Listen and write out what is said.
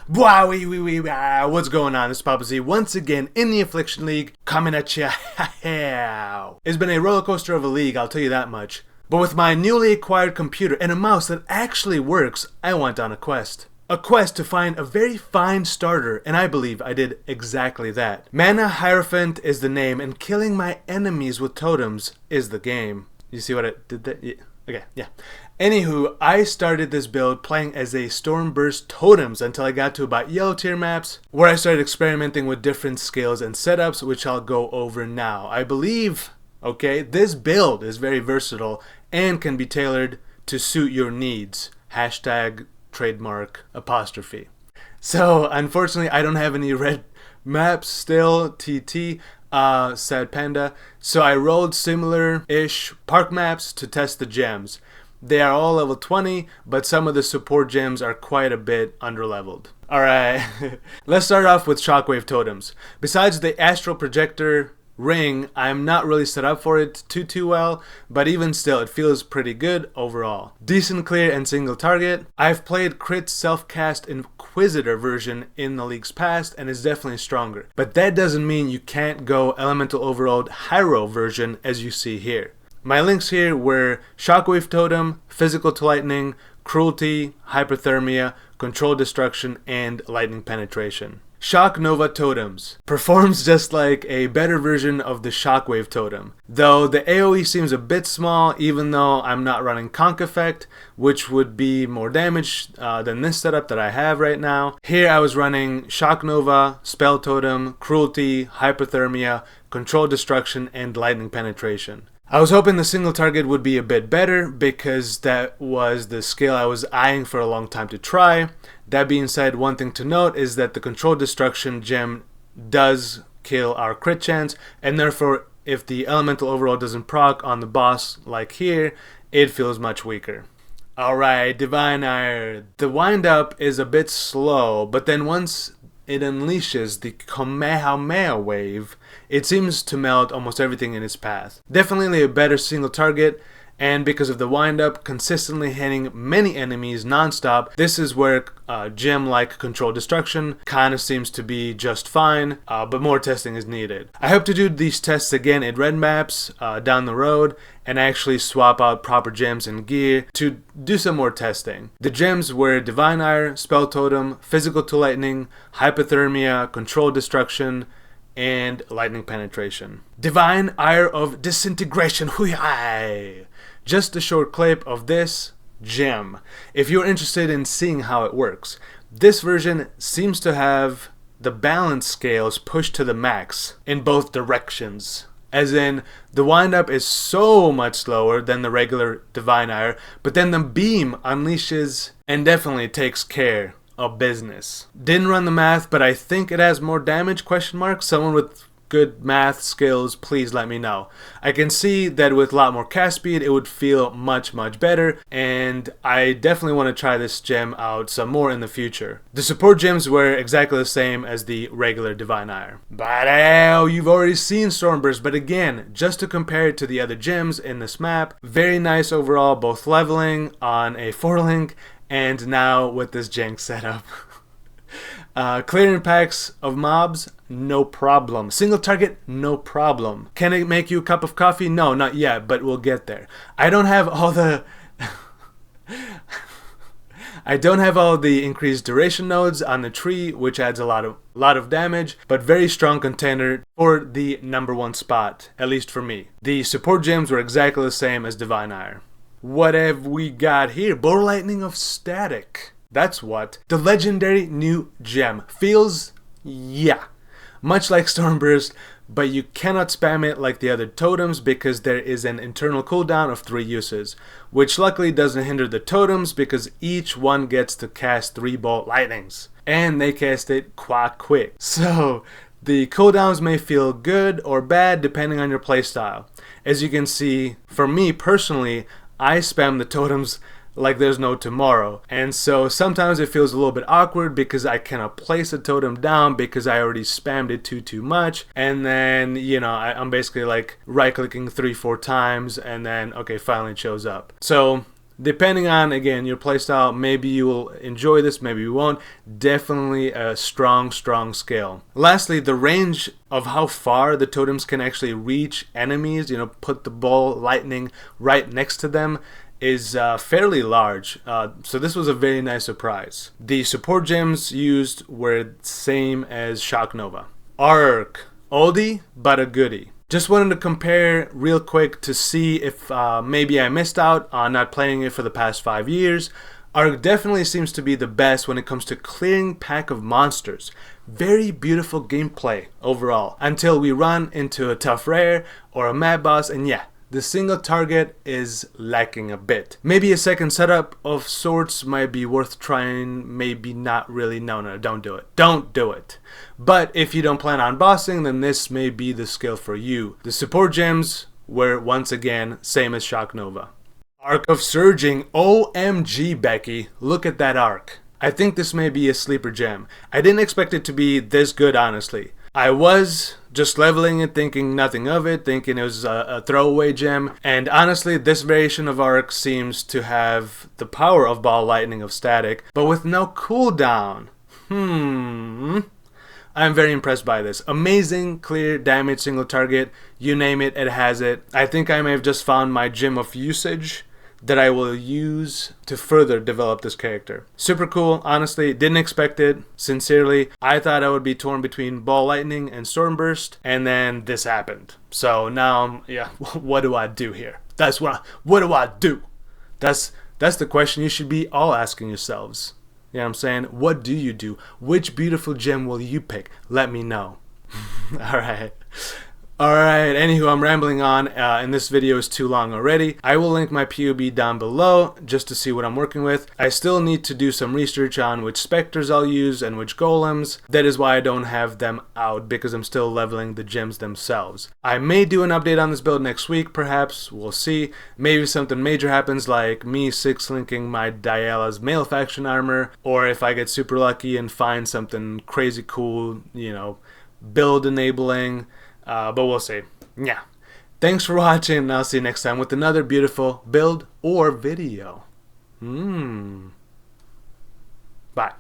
What's going on? This is Papa Z once again in the Affliction League, coming at ya. It's been a roller coaster of a league, I'll tell you that much. But with my newly acquired computer and a mouse that actually works, I went on a quest. A quest to find a very fine starter, and I believe I did exactly that. Hierophant is the name, and killing my enemies with totems is the game. You see what I did there? Yeah. Okay, yeah. Anywho, I started this build playing as a Stormburst Totems until I got to about yellow tier maps, where I started experimenting with different skills and setups, which I'll go over now. I believe, okay, this build is very versatile and can be tailored to suit your needs. Hashtag trademark apostrophe. So, unfortunately, I don't have any red maps still, TT. Sad panda. So I rolled similar-ish park maps to test the gems. They are all level 20, but some of the support gems are quite a bit underleveled. Alright, let's start off with Shockwave Totems. Besides the Astral Projector ring, I'm not really set up for it too well, but even still, it feels pretty good overall. Decent clear and single target. I've played crit self-cast Inquisitor version in the league's past, and it's definitely stronger. But that doesn't mean you can't go Elemental Overload Hierophant version as you see here. My links here were Shockwave Totem, Physical to Lightning, Cruelty, Hyperthermia, Control Destruction, and Lightning Penetration. Shock Nova Totems performs just like a better version of the Shockwave Totem, though the AoE seems a bit small even though I'm not running Conk Effect, which would be more damage than this setup that I have right now. Here I was running Shock Nova, Spell Totem, Cruelty, Hyperthermia, Control Destruction, and Lightning Penetration. I was hoping the single target would be a bit better because that was the skill I was eyeing for a long time to try. That being said, one thing to note is that the Control Destruction gem does kill our crit chance, and therefore if the Elemental Overload doesn't proc on the boss like here, it feels much weaker. Alright, Divine Ire. The wind up is a bit slow, but then once it unleashes the Kamehameha wave, it seems to melt almost everything in its path. Definitely a better single target, and because of the wind-up consistently hitting many enemies non-stop, this is where gem like Control Destruction kind of seems to be just fine, but more testing is needed. I hope to do these tests again in red maps down the road, and actually swap out proper gems and gear to do some more testing. The gems were Divine Ire, Spell Totem, Physical to Lightning, Hyperthermia, Control Destruction, and Lightning Penetration. Divine Ire of Disintegration. Hui-hai! Just a short clip of this gem, if you're interested in seeing how it works. This version seems to have the balance scales pushed to the max in both directions. As in, the wind-up is so much slower than the regular Divine Ire, but then the beam unleashes and definitely takes care of business. Didn't run the math, but I think it has more damage, ? Someone with good math skills, please let me know. I can see that with a lot more cast speed, it would feel much better, and I definitely want to try this gem out some more in the future. The support gems were exactly the same as the regular Divine Ire. But you've already seen Stormburst, but again, just to compare it to the other gems in this map, very nice overall, both leveling on a 4-link, and now with this jank setup. Clearing packs of mobs, no problem. Single target, no problem. Can it make you a cup of coffee? No, not yet, but we'll get there. I don't have all the increased duration nodes on the tree, which adds a lot of damage, but very strong contender for the #1 spot, at least for me. The support gems were exactly the same as Divine Ire. What have we got here? Bow Lightning of Static. That's what. The legendary new gem. Feels, yeah, much like Stormburst, but you cannot spam it like the other totems because there is an internal cooldown of 3 uses, which luckily doesn't hinder the totems because each one gets to cast 3 bolt lightnings, and they cast it quite quick. So the cooldowns may feel good or bad depending on your playstyle. As you can see, for me personally, I spam the totems like there's no tomorrow, and so sometimes it feels a little bit awkward because I cannot place a totem down because I already spammed it too much, and then I'm basically like right clicking 3-4 times and then okay, finally it shows up. So Depending on, again, your playstyle, maybe you will enjoy this, maybe you won't. Definitely a strong scale. Lastly, the range of how far the totems can actually reach enemies, you know, put the ball lightning right next to them, is fairly large. So this was a very nice surprise. The support gems used were same as Shock Nova. Arc. Oldie, but a goodie. Just wanted to compare real quick to see if maybe I missed out on not playing it for the past 5 years. Arc definitely seems to be the best when it comes to clearing pack of monsters. Very beautiful gameplay overall, until we run into a tough rare or a mad boss, and yeah, the single target is lacking a bit. Maybe a second setup of sorts might be worth trying, maybe not really. No, don't do it. Don't do it. But if you don't plan on bossing, then this may be the skill for you. The support gems were once again same as Shock Nova. Arc of Surging. OMG, Becky. Look at that arc. I think this may be a sleeper gem. I didn't expect it to be this good, honestly. I was just leveling it, thinking nothing of it, thinking it was a throwaway gem, and honestly, this variation of Arc seems to have the power of Ball Lightning of Static, but with no cooldown. I'm very impressed by this. Amazing, clear damage, single target, you name it, it has it. I think I may have just found my gem of usage that I will use to further develop this character. Super cool, honestly, didn't expect it, sincerely. I thought I would be torn between Ball Lightning and Stormburst, and then this happened. So now, yeah, what do I do here? What do I do? That's the question you should be all asking yourselves. You know what I'm saying? What do you do? Which beautiful gem will you pick? Let me know. Alright, anywho, I'm rambling on, and this video is too long already. I will link my POB down below just to see what I'm working with. I still need to do some research on which specters I'll use and which golems. That is why I don't have them out, because I'm still leveling the gems themselves. I may do an update on this build next week, perhaps. We'll see. Maybe something major happens, like me 6-linking my Diala's male faction armor, or if I get super lucky and find something crazy cool, you know, build enabling. But we'll see. Yeah. Thanks for watching, and I'll see you next time with another beautiful build or video. Bye.